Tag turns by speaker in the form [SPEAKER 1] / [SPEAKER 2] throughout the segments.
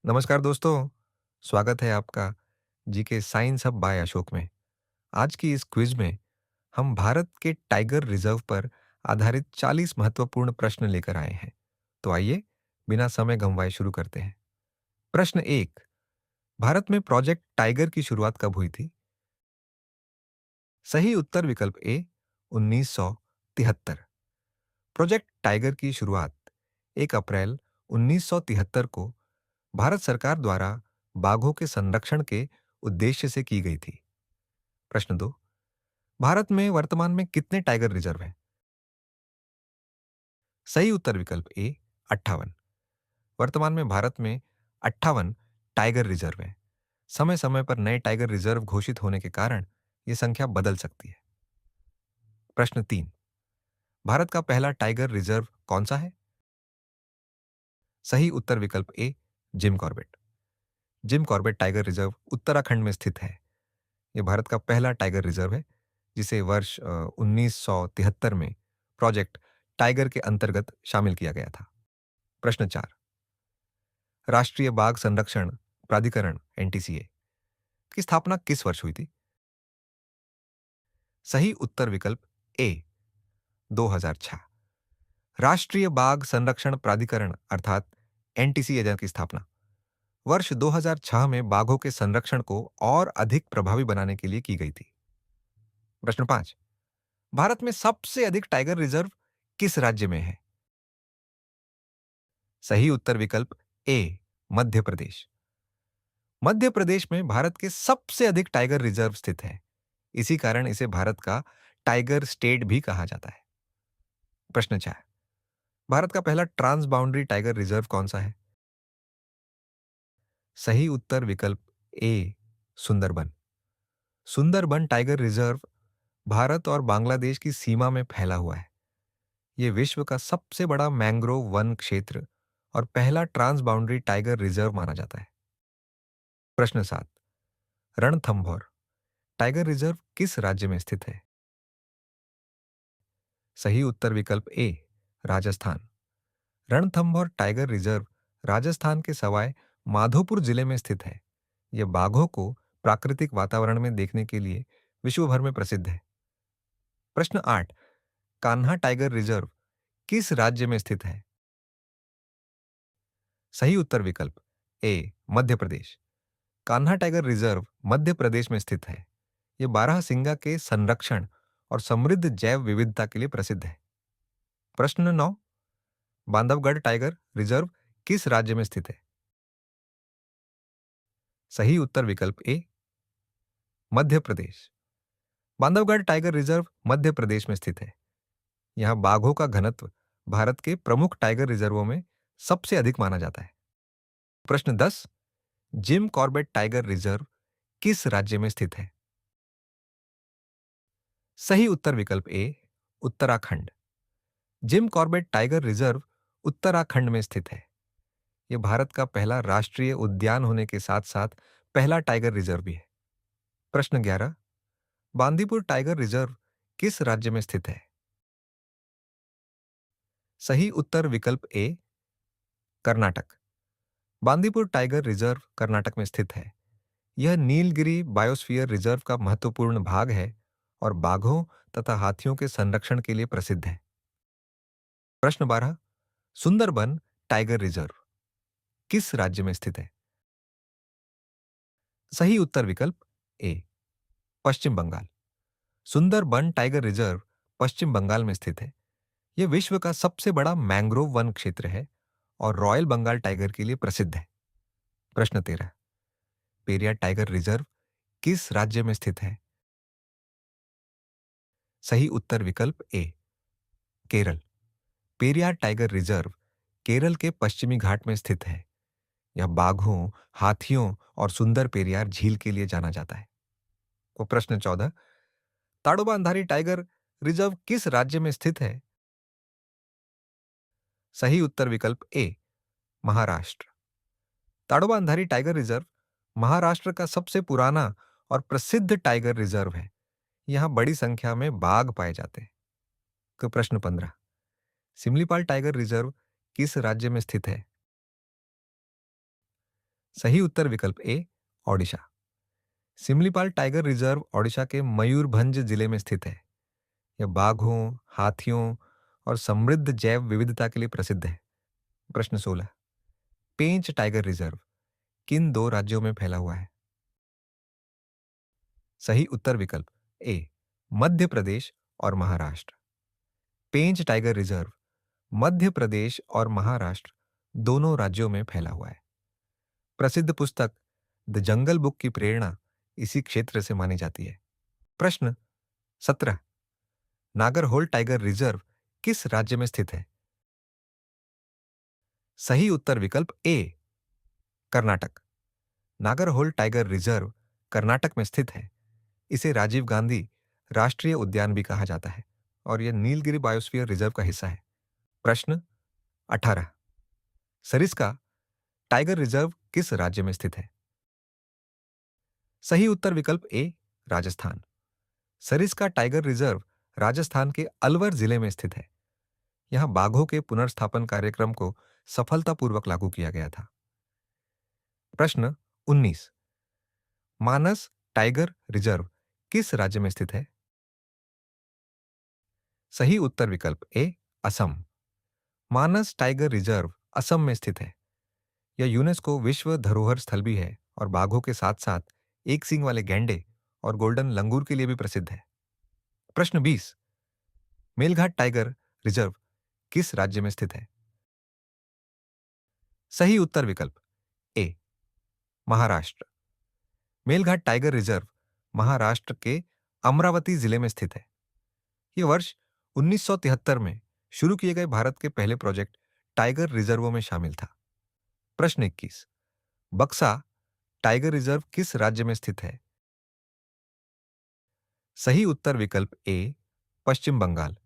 [SPEAKER 1] नमस्कार दोस्तों, स्वागत है आपका GK science hub by Ashok में। आज की इस क्विज में हम भारत के टाइगर रिजर्व पर आधारित 40 महत्वपूर्ण प्रश्न लेकर आए हैं। तो आइए, बिना समय गंवाए शुरू करते हैं। प्रश्न 1। भारत में प्रोजेक्ट टाइगर की शुरुआत कब हुई थी? सही उत्तर विकल्प ए 1973। प्रोजेक्ट टाइगर की शुरुआत 1 अप्रैल 1973 को भारत सरकार द्वारा बाघों के संरक्षण के उद्देश्य से की गई थी। प्रश्न 2। भारत में वर्तमान में कितने टाइगर रिजर्व हैं? सही उत्तर विकल्प ए 58। वर्तमान में भारत में 58 टाइगर रिजर्व हैं। समय समय पर नए टाइगर रिजर्व घोषित होने के कारण यह संख्या बदल सकती है। प्रश्न 3। भारत का पहला टाइगर रिजर्व कौन सा है? सही उत्तर विकल्प A Jim Corbett. Jim Corbett tiger reserve Uttarakhand में स्थित है। यह भारत का पहला टाइगर रिजर्व है जिसे वर्ष 1973 में प्रोजेक्ट टाइगर के अंतर्गत शामिल किया गया था। प्रश्न 4। राष्ट्रीय बाघ संरक्षण प्राधिकरण एनटीसीए की स्थापना किस वर्ष हुई थी? सही उत्तर विकल्प ए 2006। राष्ट्रीय बाघ संरक्षण प्राधिकरण अर्थात एनटीसीए की स्थापना वर्ष 2006 में बाघों के संरक्षण को और अधिक प्रभावी बनाने के लिए की गई थी। प्रश्न 5। भारत में सबसे अधिक टाइगर रिजर्व किस राज्य में है? सही उत्तर विकल्प ए मध्य प्रदेश। मध्य प्रदेश में भारत के सबसे अधिक टाइगर रिजर्व स्थित है। इसी कारण इसे भारत का टाइगर स्टेट भी कहा जाता है। प्रश्न 4। भारत का पहला ट्रांस बाउंड्री टाइगर रिजर्व कौन सा है? सही उत्तर विकल्प ए सुंदरबन। सुंदरबन टाइगर रिजर्व भारत और बांग्लादेश की सीमा में फैला हुआ है। यह विश्व का सबसे बड़ा मैंग्रोव वन क्षेत्र और पहला ट्रांस बाउंड्री टाइगर रिजर्व माना जाता है। प्रश्न 7। रणथंभौर टाइगर रिजर्व किस राज्य में स्थित है? सही उत्तर विकल्प ए राजस्थान। रणथंभौर टाइगर रिजर्व राजस्थान के सवाई माधोपुर जिले में स्थित है। यह बाघों को प्राकृतिक वातावरण में देखने के लिए विश्व भर में प्रसिद्ध है। प्रश्न 8। कान्हा टाइगर रिजर्व किस राज्य में स्थित है? सही उत्तर विकल्प ए मध्य प्रदेश। कान्हा टाइगर रिजर्व मध्य प्रदेश में स्थित है। यह बारहसिंगा के संरक्षण और समृद्ध जैव विविधता के लिए प्रसिद्ध है। प्रश्न 9। बांधवगढ़ टाइगर रिजर्व किस राज्य में स्थित है? सही उत्तर विकल्प ए मध्य प्रदेश। बांधवगढ़ टाइगर रिजर्व मध्य प्रदेश में स्थित है। यहां बाघों का घनत्व भारत के प्रमुख टाइगर रिजर्वों में सबसे अधिक माना जाता है। प्रश्न 10। जिम कॉर्बेट टाइगर रिजर्व किस राज्य में स्थित है? सही उत्तर विकल्प A Uttarakhand. Jim Corbett tiger reserve Uttarakhand में स्थित है। यह भारत का पहला राष्ट्रीय उद्यान होने के साथ साथ पहला टाइगर रिजर्व भी है। प्रश्न 11। बांदीपुर टाइगर रिजर्व किस राज्य में स्थित है? सही उत्तर विकल्प ए कर्नाटक। बांदीपुर टाइगर रिजर्व कर्नाटक में स्थित है। यह नीलगिरी बायोस्फीयर रिजर्व का महत्वपूर्ण भाग है और बाघों तथा हाथियों के संरक्षण के लिए प्रसिद्ध है। प्रश्न 12। सुंदरबन टाइगर रिजर्व किस राज्य में स्थित है? सही उत्तर विकल्प ए पश्चिम बंगाल। सुंदरबन टाइगर रिजर्व पश्चिम बंगाल में स्थित है। यह विश्व का सबसे बड़ा मैंग्रोव वन क्षेत्र है और रॉयल बंगाल टाइगर के लिए प्रसिद्ध है। प्रश्न 13। पेरियार टाइगर रिजर्व किस राज्य में स्थित है? सही उत्तर विकल्प ए केरल। पेरियार टाइगर रिजर्व केरल के पश्चिमी घाट में स्थित है। यह बाघों, हाथियों और सुंदर पेरियार झील के लिए जाना जाता है। तो प्रश्न 14। ताडोबा अंधारी टाइगर रिजर्व किस राज्य में स्थित है? सही उत्तर विकल्प A Maharashtra. Tadoba Andhari tiger reserve Maharashtra का सबसे पुराना और प्रसिद्ध टाइगर रिजर्व है। यहां बड़ी संख्या में बाघ पाए जाते हैं। तो प्रश्न 15। सिमलीपाल टाइगर रिजर्व किस राज्य में स्थित है? सही उत्तर विकल्प ए, ओडिशा। सिमलीपाल टाइगर रिजर्व ओडिशा के मयूरभंज जिले में स्थित है। यह बाघों, हाथियों और समृद्ध जैव विविधता के लिए प्रसिद्ध है। प्रश्न 16। पेंच टाइगर रिजर्व किन दो राज्यों में फैला हुआ है? सही उत्तर विकल्प ए, मध्य प्रदेश और महाराष्ट्र। पेंच टाइगर रिजर्व मध्य प्रदेश और महाराष्ट्र दोनों राज्यों में फैला हुआ है। प्रसिद्ध पुस्तक द जंगल बुक की प्रेरणा इसी क्षेत्र से मानी जाती है। प्रश्न 17। नागरहोल टाइगर रिजर्व किस राज्य में स्थित है? सही उत्तर विकल्प ए, कर्नाटक। नागरहोल टाइगर रिजर्व कर्नाटक में स्थित है। इसे राजीव गांधी राष्ट्रीय उद्यान भी कहा जाता है और यह नीलगिरी बायोस्फीयर रिजर्व का हिस्सा है। प्रश्न 18। सरिस्का टाइगर रिजर्व किस राज्य में स्थित है? सही उत्तर विकल्प ए, राजस्थान। सरिस्का टाइगर रिजर्व राजस्थान के अलवर जिले में स्थित है। यहां बाघों के पुनर्स्थापन कार्यक्रम को सफलतापूर्वक लागू किया गया था। प्रश्न 19। मानस टाइगर रिजर्व किस राज्य में स्थित है? सही उत्तर विकल्प ए, असम। मानस टाइगर रिजर्व असम में स्थित है। यह यूनेस्को विश्व धरोहर स्थल भी है और बाघों के साथ साथ एक सींग वाले गैंडे और गोल्डन लंगूर के लिए भी प्रसिद्ध है। प्रश्न 20। मेलघाट टाइगर रिजर्व किस राज्य में स्थित है? सही उत्तर विकल्प A, Maharashtra. Melghat tiger reserve Maharashtra के अमरावती जिले में स्थित है। यह वर्ष 1973 में शुरू किए गए भारत के पहले प्रोजेक्ट टाइगर रिजर्वों में शामिल था। प्रश्न 21। बक्सा टाइगर रिजर्व किस राज्य में स्थित है? सही उत्तर विकल्प ए, पश्चिम बंगाल।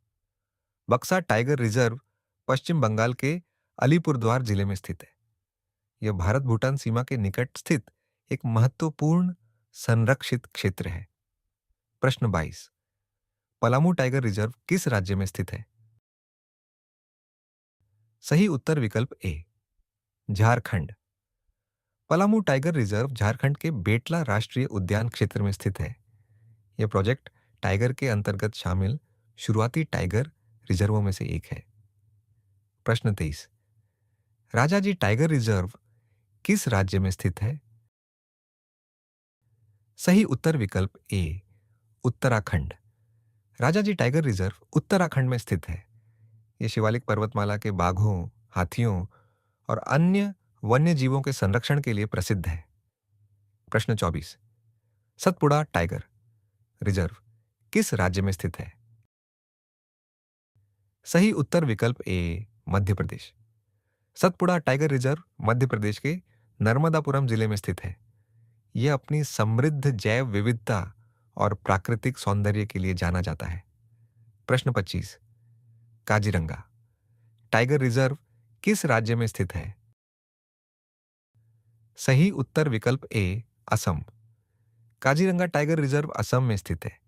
[SPEAKER 1] बक्सा टाइगर रिजर्व पश्चिम बंगाल के अलीपुरद्वार जिले में स्थित है। यह भारत भूटान सीमा के निकट स्थित एक महत्वपूर्ण संरक्षित क्षेत्र है। प्रश्न 22। पलामू टाइगर रिजर्व किस राज्य में स्थित है? सही उत्तर विकल्प ए, झारखंड। पलामू टाइगर रिजर्व झारखंड के बेटला राष्ट्रीय उद्यान क्षेत्र में स्थित है। यह प्रोजेक्ट टाइगर के अंतर्गत शामिल शुरुआती टाइगर रिजर्वों में से एक है। प्रश्न 23। राजाजी टाइगर रिजर्व किस राज्य में स्थित है? सही उत्तर विकल्प A, Uttarakhand. Rajaji tiger reserve Uttarakhand में स्थित है। यह शिवालिक पर्वतमाला के बाघों, हाथियों और अन्य वन्य जीवों के संरक्षण के लिए प्रसिद्ध है। प्रश्न 24। सतपुड़ा टाइगर रिजर्व किस राज्य में स्थित है? सही उत्तर विकल्प ए, मध्य प्रदेश। सतपुड़ा टाइगर रिजर्व मध्य प्रदेश के नर्मदापुरम जिले में स्थित है। यह अपनी समृद्ध जैव विविधता और प्राकृतिक सौंदर्य के लिए जाना जाता है। प्रश्न 25। काजीरंगा टाइगर रिजर्व किस राज्य में स्थित है? सही उत्तर विकल्प ए, असम। काजीरंगा टाइगर रिजर्व असम में स्थित है।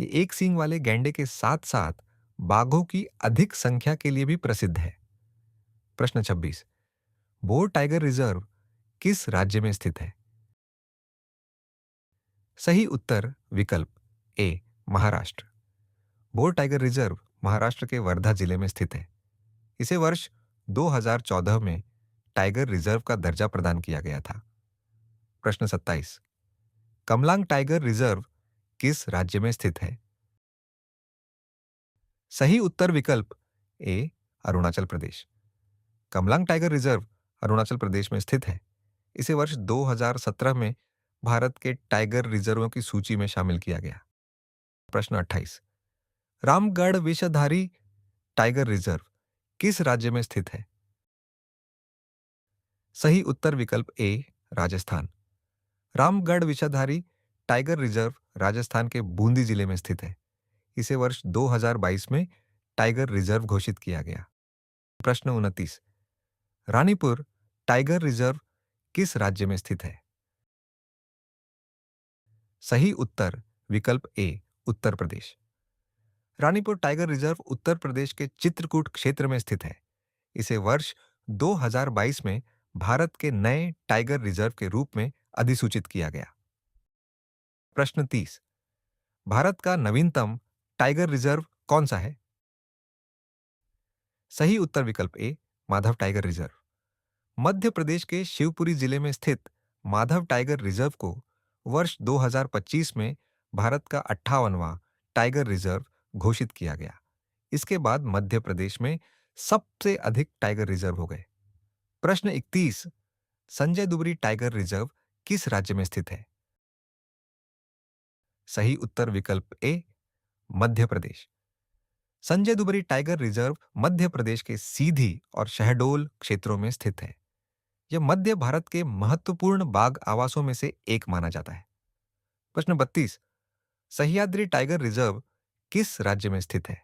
[SPEAKER 1] ये एक सींग वाले गैंडे के साथ साथ बाघों की अधिक संख्या के लिए भी प्रसिद्ध है। प्रश्न 26। बोर टाइगर रिजर्व किस राज्य में स्थित है? सही उत्तर विकल्प A, Maharashtra. Bor tiger reserve Maharashtra के वर्धा जिले में स्थित है। इसे वर्ष 2014 में टाइगर रिजर्व का दर्जा प्रदान किया गया था। प्रश्न 27। कमलांग टाइगर रिजर्व किस राज्य में स्थित है? सही उत्तर विकल्प ए, अरुणाचल प्रदेश। कमलांग टाइगर रिजर्व अरुणाचल प्रदेश में स्थित है। इसे वर्ष 2017 में भारत के टाइगर रिजर्वों की सूची में शामिल किया गया। प्रश्न 28। रामगढ़ विषधारी टाइगर रिजर्व किस राज्य में स्थित है? सही उत्तर विकल्प ए, राजस्थान। रामगढ़ विषधारी टाइगर रिजर्व राजस्थान के बूंदी जिले में स्थित है। इसे वर्ष 2022 में टाइगर रिजर्व घोषित किया गया। प्रश्न 29। रानीपुर टाइगर रिजर्व किस राज्य में स्थित है? सही उत्तर विकल्प ए, उत्तर प्रदेश। रानीपुर टाइगर रिजर्व उत्तर प्रदेश के चित्रकूट क्षेत्र में स्थित है। इसे वर्ष 2022 में भारत के नए टाइगर रिजर्व के रूप में अधिसूचित किया गया? प्रश्न 30। भारत का नवीनतम टाइगर रिजर्व कौन सा है? सही उत्तर विकल्प ए, माधव टाइगर रिजर्व। मध्य प्रदेश के शिवपुरी जिले में स्थित माधव टाइगर रिजर्व को वर्ष 2025 में भारत का 58वां टाइगर रिजर्व घोषित किया गया। इसके बाद मध्य प्रदेश में सबसे अधिक टाइगर रिजर्व हो गए। प्रश्न 31। संजय दुबरी टाइगर रिजर्व किस राज्य में स्थित है? सही उत्तर विकल्प ए, मध्य प्रदेश। संजय दुबरी टाइगर रिजर्व मध्य प्रदेश के सीधी और शहडोल क्षेत्रों में स्थित है। यह मध्य भारत के महत्वपूर्ण बाघ आवासों में से एक माना जाता है। प्रश्न 32। सह्याद्री टाइगर रिजर्व किस राज्य में स्थित है?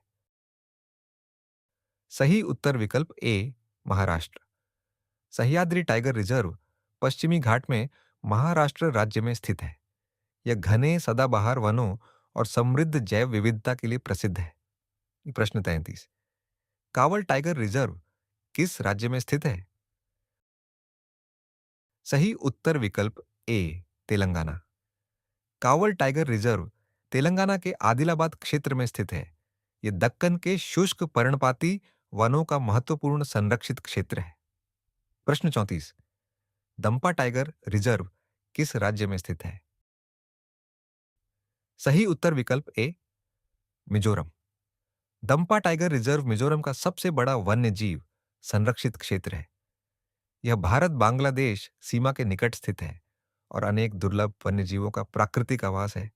[SPEAKER 1] सही उत्तर विकल्प A, Maharashtra. Sahyadri tiger reserve पश्चिमी घाट में महाराष्ट्र राज्य में स्थित है। यह घने सदाबहार वनों और समृद्ध जैव विविधता के लिए प्रसिद्ध है। प्रश्न 33। कावल टाइगर रिजर्व किस राज्य में स्थित है? सही उत्तर विकल्प ए, तेलंगाना। कावल टाइगर रिजर्व तेलंगाना के आदिलाबाद क्षेत्र में स्थित है। यह दक्कन के शुष्क पर्णपाती वनों का महत्वपूर्ण संरक्षित क्षेत्र है। प्रश्न 34। दंपा टाइगर रिजर्व किस राज्य में स्थित है? सही उत्तर विकल्प ए, मिजोरम। दंपा टाइगर रिजर्व मिजोरम का सबसे बड़ा वन्य जीव संरक्षित क्षेत्र है। यह भारत बांग्लादेश सीमा के निकट स्थित है और अनेक दुर्लभ वन्यजीवों का प्राकृतिक आवास है।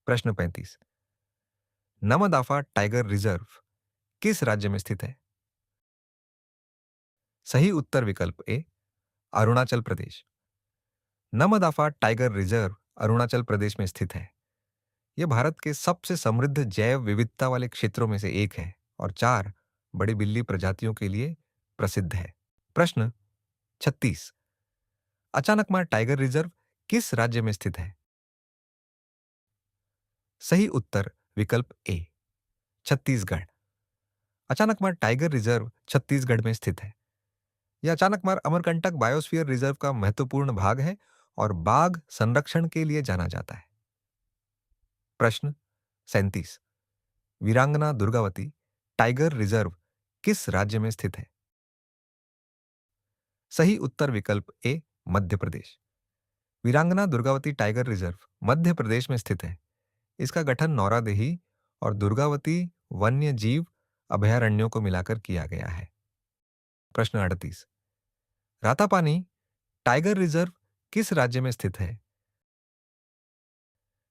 [SPEAKER 1] प्रश्न 35। नमदाफा टाइगर रिजर्व किस राज्य में स्थित है? सही उत्तर विकल्प ए, अरुणाचल प्रदेश। नमदाफा टाइगर रिजर्व अरुणाचल प्रदेश में स्थित है। यह भारत के सबसे समृद्ध जैव विविधता वाले क्षेत्रों में से एक है और 4 बड़ी बिल्ली प्रजातियों के लिए प्रसिद्ध है। प्रश्न 36। अचानकमार टाइगर रिजर्व किस राज्य में स्थित है? सही उत्तर विकल्प ए, छत्तीसगढ़। अचानकमार टाइगर रिजर्व छत्तीसगढ़ में स्थित है। यह अचानकमार अमरकंटक बायोस्फीयर रिजर्व का महत्वपूर्ण भाग है और बाघ संरक्षण के लिए जाना जाता है। प्रश्न 37। वीरांगना दुर्गावती टाइगर रिजर्व किस राज्य में स्थित है? सही उत्तर विकल्प ए, मध्य प्रदेश। वीरांगना दुर्गावती टाइगर रिजर्व मध्य प्रदेश में स्थित है। इसका गठन नौरादेही और दुर्गावती वन्य जीव अभयारण्यों को मिलाकर किया गया है। प्रश्न 38। रातापानी टाइगर रिजर्व किस राज्य में स्थित है?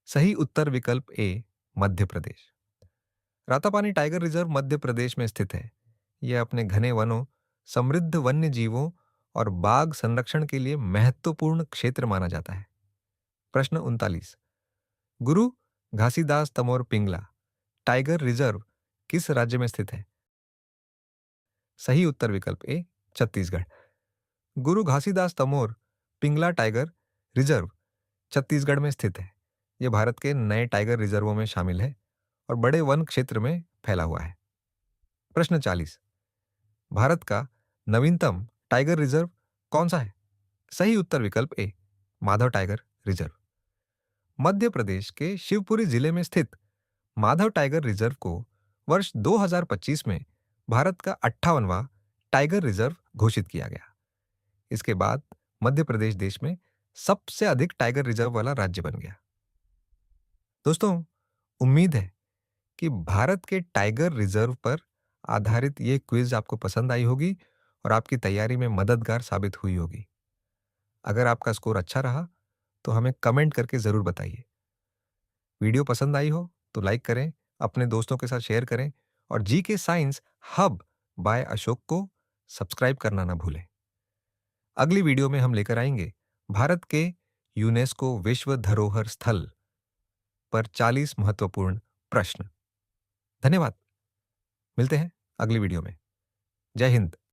[SPEAKER 1] सही उत्तर विकल्प ए, मध्य प्रदेश। रातापानी टाइगर रिजर्व मध्य प्रदेश में स्थित है। यह अपने घने वनों, समृद्ध वन्य जीवों और बाघ संरक्षण के लिए महत्वपूर्ण क्षेत्र माना जाता है। प्रश्न 39। गुरु घासीदास तमोर पिंगला टाइगर रिजर्व किस राज्य में स्थित है? सही उत्तर विकल्प ए, छत्तीसगढ़। गुरु घासीदास तमोर पिंगला टाइगर रिजर्व छत्तीसगढ़ में स्थित है। यह भारत के नए टाइगर रिजर्वों में शामिल है और बड़े वन क्षेत्र में फैला हुआ है। प्रश्न 40। भारत का नवीनतम टाइगर रिजर्व कौन सा है? सही उत्तर विकल्प ए, माधव टाइगर रिजर्व। मध्य प्रदेश के शिवपुरी जिले में स्थित माधव टाइगर रिजर्व को वर्ष 2025 में भारत का 58वां टाइगर रिजर्व घोषित किया गया। इसके बाद मध्य प्रदेश देश में सबसे अधिक टाइगर रिजर्व वाला राज्य बन गया। दोस्तों, उम्मीद है कि भारत के टाइगर रिजर्व पर आधारित ये क्विज आपको पसंद आई होगी और आपकी तैयारी में मददगार साबित हुई होगी। अगर आपका स्कोर अच्छा रहा तो हमें कमेंट करके जरूर बताइए। वीडियो पसंद आई हो तो लाइक करें, अपने दोस्तों के साथ शेयर करें और GK science hub by Ashok को सब्सक्राइब करना ना भूलें। अगली वीडियो में हम लेकर आएंगे भारत के यूनेस्को विश्व धरोहर स्थल पर 40 महत्वपूर्ण प्रश्न। धन्यवाद। मिलते हैं अगली वीडियो में। जय हिंद।